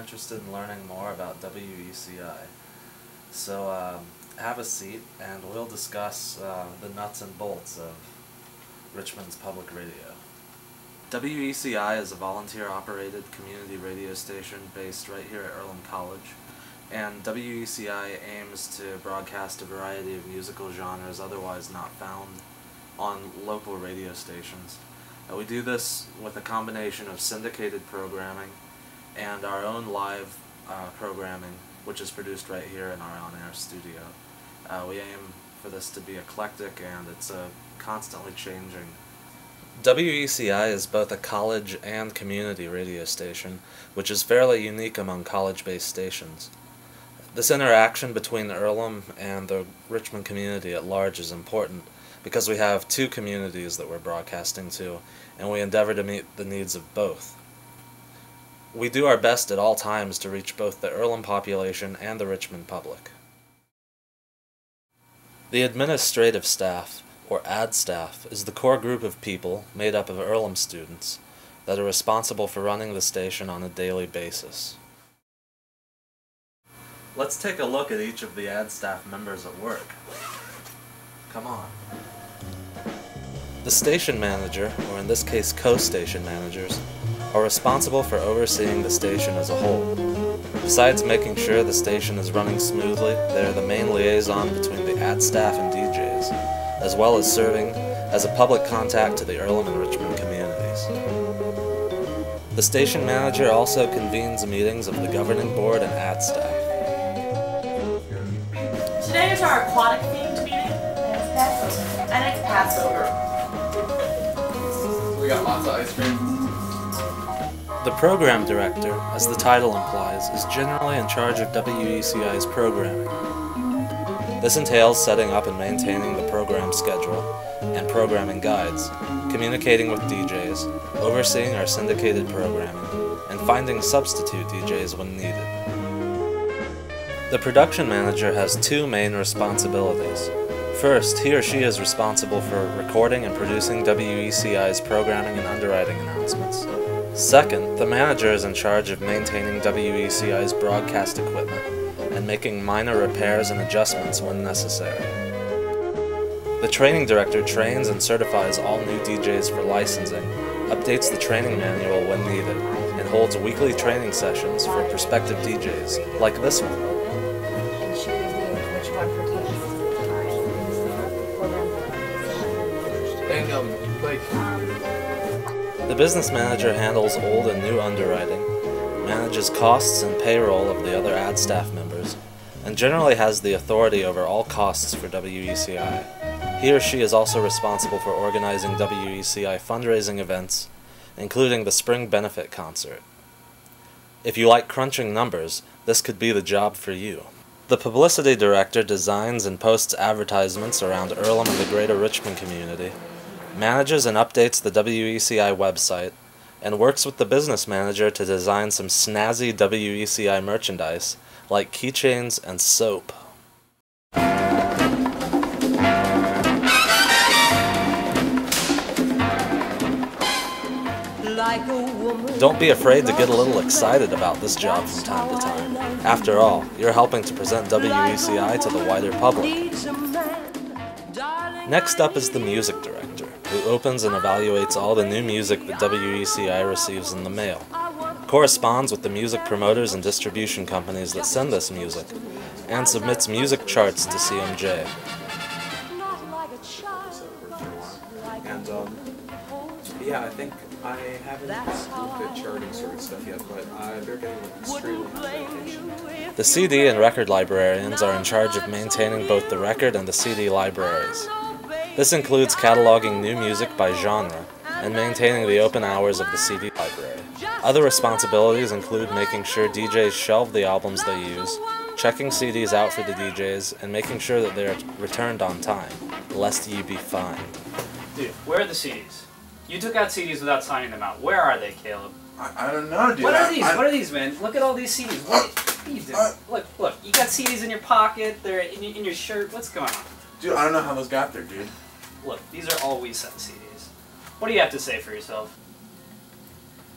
interested in learning more about WECI. So have a seat and we'll discuss the nuts and bolts of Richmond's public radio. WECI is a volunteer-operated community radio station based right here at Earlham College, and WECI aims to broadcast a variety of musical genres otherwise not found on local radio stations. We do this with a combination of syndicated programming and our own live programming, which is produced right here in our on-air studio. We aim for this to be eclectic, and it's constantly changing. WECI is both a college and community radio station, which is fairly unique among college-based stations. This interaction between Earlham and the Richmond community at large is important, because we have two communities that we're broadcasting to, and we endeavor to meet the needs of both. We do our best at all times to reach both the Earlham population and the Richmond public. The administrative staff, or ad staff, is the core group of people made up of Earlham students that are responsible for running the station on a daily basis. Let's take a look at each of the ad staff members at work. Come on. The station manager, or in this case co-station managers, are responsible for overseeing the station as a whole. Besides making sure the station is running smoothly, they are the main liaison between the ad staff and DJs, as well as serving as a public contact to the Earlham and Richmond communities. The station manager also convenes meetings of the governing board and ad staff. Today is our aquatic themed meeting, and it's Passover. We got lots of ice cream. The program director, as the title implies, is generally in charge of WECI's programming. This entails setting up and maintaining the program schedule and programming guides, communicating with DJs, overseeing our syndicated programming, and finding substitute DJs when needed. The production manager has two main responsibilities. First, he or she is responsible for recording and producing WECI's programming and underwriting announcements. Second, the manager is in charge of maintaining WECI's broadcast equipment and making minor repairs and adjustments when necessary. The training director trains and certifies all new DJs for licensing, updates the training manual when needed, and holds weekly training sessions for prospective DJs, like this one. The business manager handles old and new underwriting, manages costs and payroll of the other ad staff members, and generally has the authority over all costs for WECI. He or she is also responsible for organizing WECI fundraising events, including the Spring Benefit Concert. If you like crunching numbers, this could be the job for you. The publicity director designs and posts advertisements around Earlham and the greater Richmond community, manages and updates the WECI website, and works with the business manager to design some snazzy WECI merchandise, like keychains and soap. Don't be afraid to get a little excited about this job from time to time. After all, you're helping to present WECI to the wider public. Next up is the music director, who opens and evaluates all the new music that WECI receives in the mail, corresponds with the music promoters and distribution companies that send this music, and submits music charts to CMJ. And, yeah, I think I haven't looked at charting sort of stuff yet, but they're getting extremely high vacation. The CD and record librarians are in charge of maintaining both the record and the CD libraries. This includes cataloging new music by genre and maintaining the open hours of the CD library. Other responsibilities include making sure DJs shelve the albums they use, checking CDs out for the DJs, and making sure that they are returned on time, lest ye be fined. Dude, where are the CDs? You took out CDs without signing them out. Where are they, Caleb? I don't know, dude. What are these? What are these, man? Look at all these CDs. What are you doing? Look. You got CDs in your pocket. They're in your shirt. What's going on? Dude, I don't know how those got there, dude. Look, these are all WECI CDs. What do you have to say for yourself?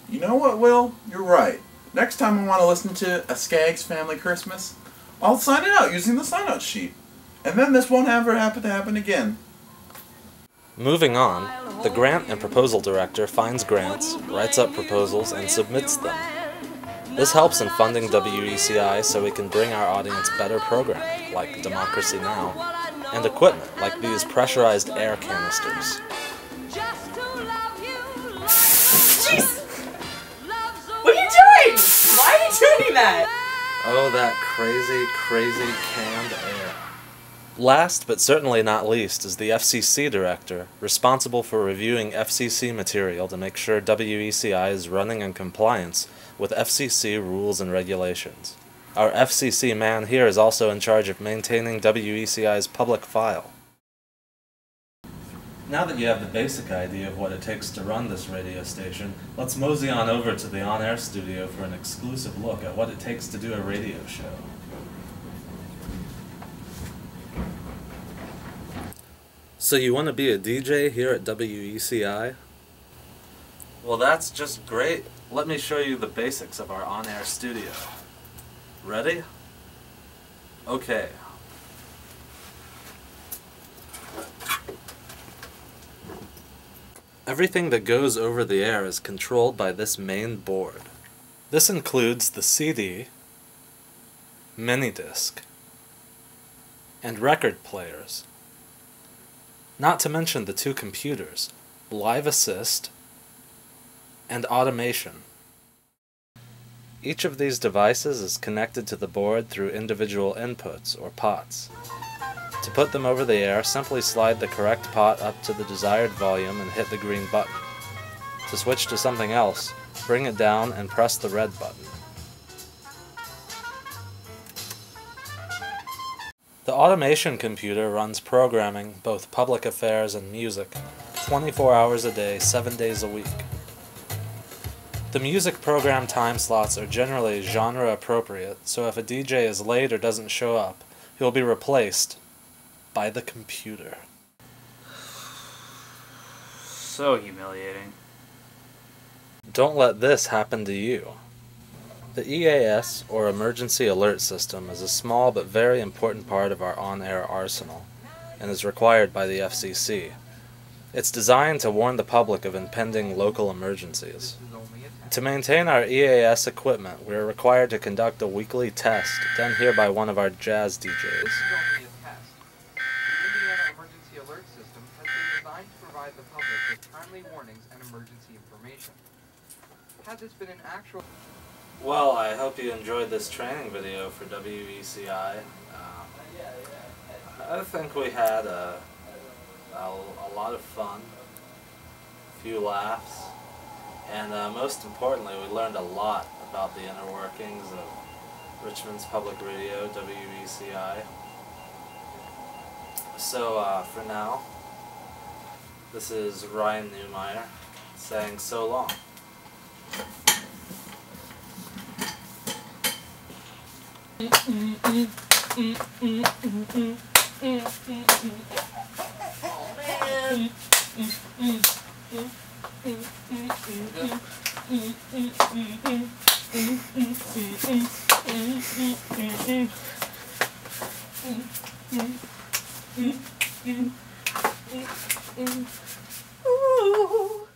You know what, Will? You're right. Next time I want to listen to a Skaggs Family Christmas, I'll sign it out using the sign-out sheet. And then this won't ever happen to happen again. Moving on, the grant and proposal director finds grants, writes up proposals, and submits them. This helps in funding WECI so we can bring our audience better programming, like Democracy Now!, and equipment, like these pressurized air canisters. Jeez! What are you doing? Why are you doing that? Oh, that crazy, crazy canned air. Last, but certainly not least, is the FCC director, responsible for reviewing FCC material to make sure WECI is running in compliance with FCC rules and regulations. Our FCC man here is also in charge of maintaining WECI's public file. Now that you have the basic idea of what it takes to run this radio station, let's mosey on over to the on-air studio for an exclusive look at what it takes to do a radio show. So you want to be a DJ here at WECI? Well, that's just great. Let me show you the basics of our on-air studio. Ready? Okay. Everything that goes over the air is controlled by this main board. This includes the CD, minidisc, and record players. Not to mention the two computers, Live Assist and Automation. Each of these devices is connected to the board through individual inputs, or pots. To put them over the air, simply slide the correct pot up to the desired volume and hit the green button. To switch to something else, bring it down and press the red button. The automation computer runs programming, both public affairs and music, 24 hours a day, 7 days a week. The music program time slots are generally genre appropriate, so if a DJ is late or doesn't show up, he'll be replaced by the computer. So humiliating. Don't let this happen to you. The EAS, or Emergency Alert System, is a small but very important part of our on-air arsenal, and is required by the FCC. It's designed to warn the public of impending local emergencies. To maintain our EAS equipment, we are required to conduct a weekly test, done here by one of our jazz DJs. This is only a test. The Indiana Emergency Alert System has been designed to provide the public with timely warnings and emergency information. Had this been an actual... Well, I hope you enjoyed this training video for WECI. I think we had a lot of fun, a few laughs, and most importantly, we learned a lot about the inner workings of Richmond's Public Radio, WECI. So for now, this is Ryan Newmeyer saying so long. Ooh.